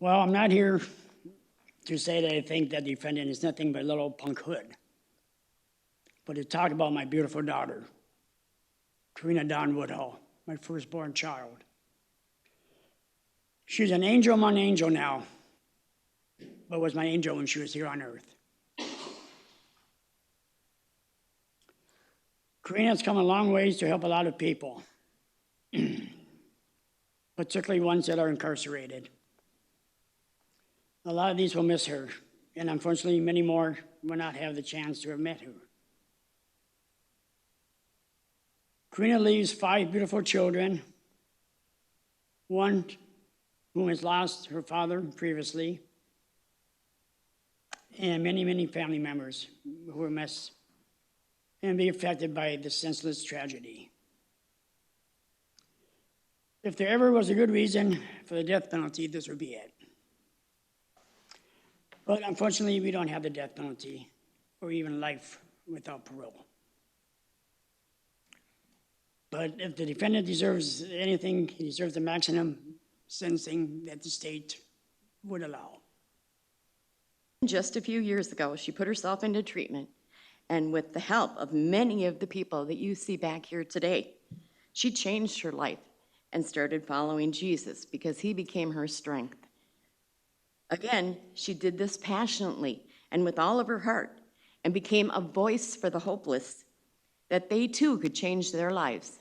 Well, I'm not here to say that I think that defendant is nothing but a little punk hood, but to talk about my beautiful daughter, Karina Dawn Woodhull, my firstborn child. She's an angel among angels now, but was my angel when she was here on earth. Karina's come a long ways to help a lot of people, particularly ones that are incarcerated. A lot of these will miss her, and unfortunately many more will not have the chance to have met her. Karina leaves 5 beautiful children, one who has lost her father previously, and many, many family members who were missed and be affected by this senseless tragedy. If there ever was a good reason for the death penalty, this would be it. But unfortunately, we don't have the death penalty or even life without parole. But if the defendant deserves anything, he deserves the maximum sentencing that the state would allow. Just a few years ago, she put herself into treatment, and with the help of many of the people that you see back here today, she changed her life and started following Jesus because he became her strength. Again, she did this passionately and with all of her heart and became a voice for the hopeless, that they too could change their lives.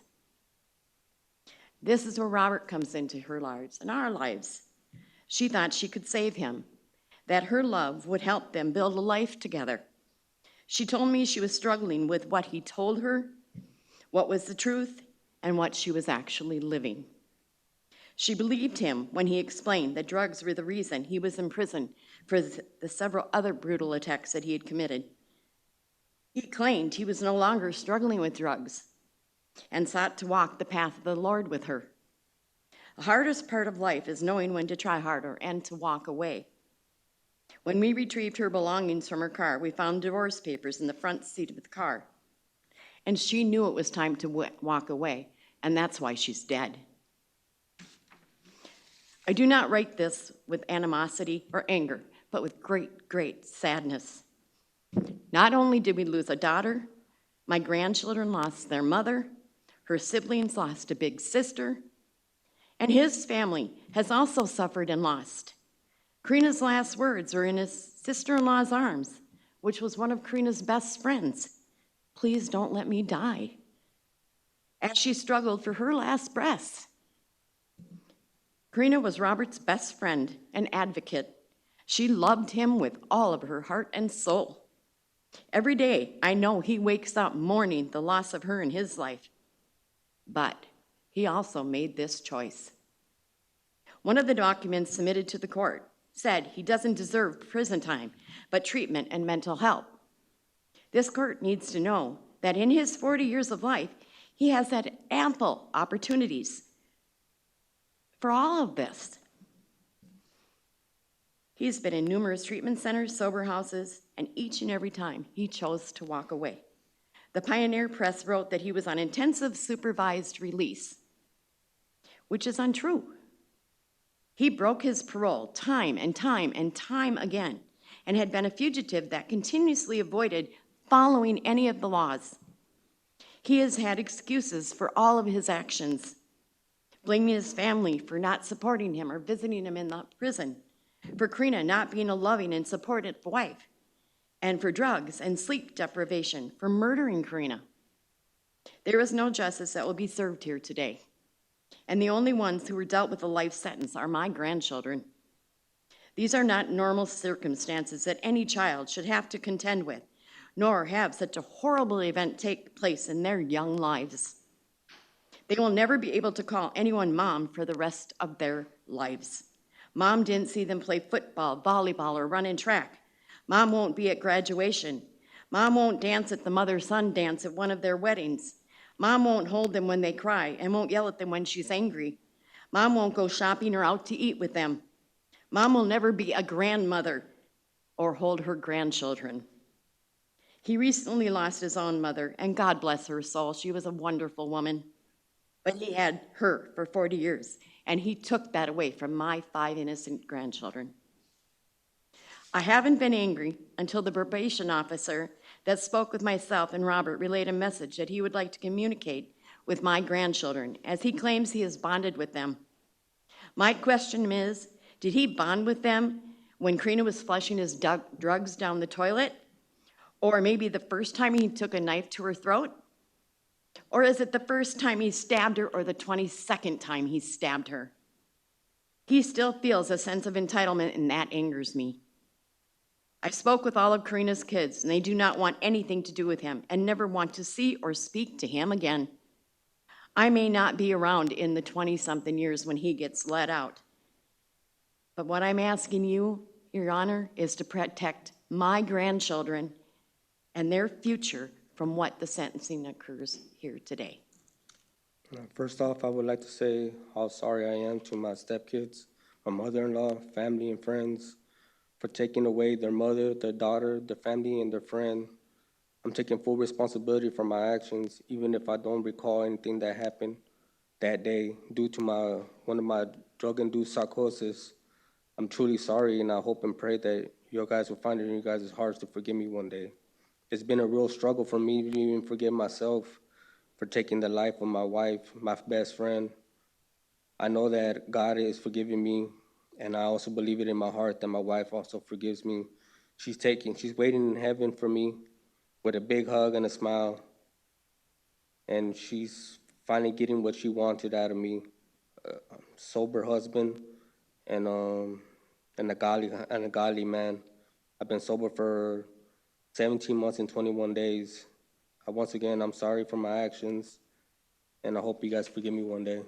This is where Robert comes into her lives and our lives. She thought she could save him, that her love would help them build a life together. She told me she was struggling with what he told her, what was the truth, and what she was actually living. She believed him when he explained that drugs were the reason he was in prison for the several other brutal attacks that he had committed. He claimed he was no longer struggling with drugs and sought to walk the path of the Lord with her. The hardest part of life is knowing when to try harder and to walk away. When we retrieved her belongings from her car, we found divorce papers in the front seat of the car. And she knew it was time to walk away, and that's why she's dead. I do not write this with animosity or anger, but with great, great sadness. Not only did we lose a daughter, my grandchildren lost their mother, her siblings lost a big sister, and his family has also suffered and lost. Karina's last words were in his sister-in-law's arms, which was one of Karina's best friends. "Please don't let me die," as she struggled for her last breaths. Karina was Robert's best friend and advocate. She loved him with all of her heart and soul. Every day, I know he wakes up mourning the loss of her in his life. But he also made this choice. One of the documents submitted to the court said he doesn't deserve prison time, but treatment and mental help. This court needs to know that in his 40 years of life, he has had ample opportunities for all of this. He's been in numerous treatment centers, sober houses, and each and every time he chose to walk away. The Pioneer Press wrote that he was on intensive supervised release, which is untrue. He broke his parole time and time and time again, and had been a fugitive that continuously avoided following any of the laws. He has had excuses for all of his actions, blaming his family for not supporting him or visiting him in the prison, for Karina not being a loving and supportive wife, and for drugs and sleep deprivation, for murdering Karina. There is no justice that will be served here today, and the only ones who were dealt with a life sentence are my grandchildren. These are not normal circumstances that any child should have to contend with, nor have such a horrible event take place in their young lives. They will never be able to call anyone mom for the rest of their lives. Mom didn't see them play football, volleyball, or run in track. Mom won't be at graduation. Mom won't dance at the mother-son dance at one of their weddings. Mom won't hold them when they cry and won't yell at them when she's angry. Mom won't go shopping or out to eat with them. Mom will never be a grandmother or hold her grandchildren. He recently lost his own mother, and God bless her soul. She was a wonderful woman. But he had her for 40 years, and he took that away from my 5 innocent grandchildren. I haven't been angry until the probation officer that spoke with myself and Robert relayed a message that he would like to communicate with my grandchildren, as he claims he has bonded with them. My question is, did he bond with them when Karina was flushing his drugs down the toilet? Or maybe the first time he took a knife to her throat? Or is it the first time he stabbed her or the 22nd time he stabbed her? He still feels a sense of entitlement, and that angers me. I spoke with all of Karina's kids, and they do not want anything to do with him and never want to see or speak to him again. I may not be around in the 20-something years when he gets let out. But what I'm asking you, Your Honor, is to protect my grandchildren and their future from what the sentencing occurs here today. First off, I would like to say how sorry I am to my stepkids, my mother-in-law, family, and friends for taking away their mother, their daughter, their family, and their friend. I'm taking full responsibility for my actions, even if I don't recall anything that happened that day due to one of my drug-induced psychosis. I'm truly sorry, and I hope and pray that you guys will find it in you guys' hearts to forgive me one day. It's been a real struggle for me to even forgive myself for taking the life of my wife, my best friend. I know that God is forgiving me, and I also believe it in my heart that my wife also forgives me. She's waiting in heaven for me with a big hug and a smile, and she's finally getting what she wanted out of me, a sober husband and a godly man. I've been sober for 17 months and 21 days. Once again, I'm sorry for my actions, and I hope you guys forgive me one day.